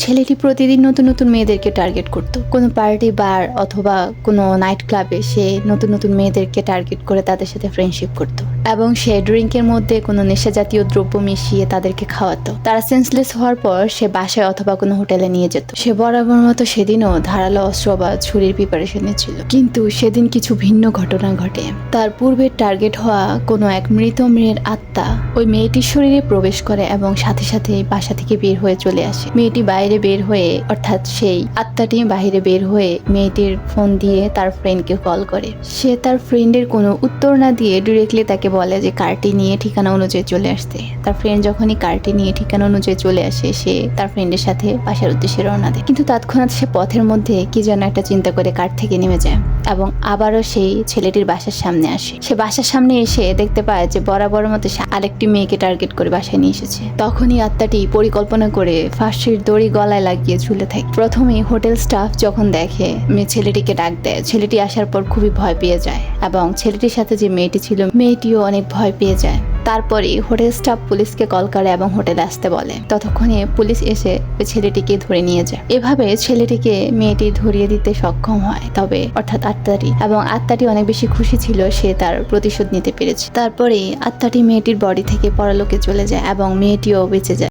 ছেলেটি প্রতিদিন নতুন নতুন মেয়েদেরকে টার্গেট করত। কোনো পার্টি, বার অথবা কোনো নাইট ক্লাবে সে নতুন নতুন মেয়েদেরকে টার্গেট করে তাদের সাথে ফ্রেন্ডশিপ করত এবং সে ড্রিঙ্কের মধ্যে কোনো নেশা জাতীয় দ্রব্য মিশিয়ে তাদেরকে খাওয়াতো। তারা সেন্সলেস হওয়ার পর সে বাসায় অথবা কোনো হোটেলে নিয়ে যেত। সে বরাবর মতো সেদিনও ধারালো অস্ত্র বা ছুরির প্রিপারেশনে ছিল, কিন্তু সেদিন কিছু ভিন্ন ঘটনা ঘটে। তার পূর্বের টার্গেট হওয়া কোনো এক মৃত মেয়ের আত্মা ওই মেয়েটির শরীরে প্রবেশ করে এবং সাথে সাথে বাসা থেকে বের হয়ে চলে আসে। মেয়েটি বাইরে বের হয়ে, অর্থাৎ সেই আত্মাটি বাইরে বের হয়ে মেয়েটির ফোন দিয়ে তার ফ্রেন্ডকে কল করে। সে তার ফ্রেন্ডের কোনো উত্তর না দিয়ে ডিরেক্টলি তাকে বলে যে কারটি নিয়ে ঠিকানা অনুযায়ী চলে আসতে। তার ফ্রেন্ড যখনই কারটি নিয়ে ঠিকানা অনুযায়ী চলে আসে, সে তার ফ্রেন্ডের সাথে বাসার উদ্দেশ্যে রওনা দেয়। কিন্তু তৎক্ষণাৎ সে পথের মধ্যে কি যেন একটা চিন্তা করে কার থেকে নেমে যায় এবং আবারও সেই ছেলেটির বাসার সামনে আসে। সে বাসার সামনে এসে দেখতে পায় যে বরাবর মতো সে আরেকটি মেয়েকে টার্গেট করে বাসায় নিয়ে এসেছে। তখনই আত্মাটি পরিকল্পনা করে ফাঁসির দড়ি গলায় লাগিয়ে ঝুলে থাকে। প্রথমে হোটেল স্টাফ যখন দেখে ছেলেটিকে ডাক দেয়, ছেলেটি আসার পর খুবই ভয় পেয়ে যায় এবং ছেলেটির সাথে যে মেয়েটি ছিল মেয়েটিও অনেক ভয় পেয়ে যায়। তারপরে হোটেল স্টাফ পুলিশকে কল করে এবং হোটেলে আসতে বলে। ততক্ষণে পুলিশ এসে ওই ছেলেটিকে ধরে নিয়ে যায়। এভাবে ছেলেটিকে মেয়েটি ধরিয়ে দিতে সক্ষম হয়, তবে অর্থাৎ আত্মাটি, এবং আত্মাটি অনেক বেশি খুশি ছিল সে তার প্রতিশোধ নিতে পেরেছে। তারপরে আত্মাটি মেয়েটির বডি থেকে পরলোকে চলে যায় এবং মেয়েটিও বেঁচে যায়।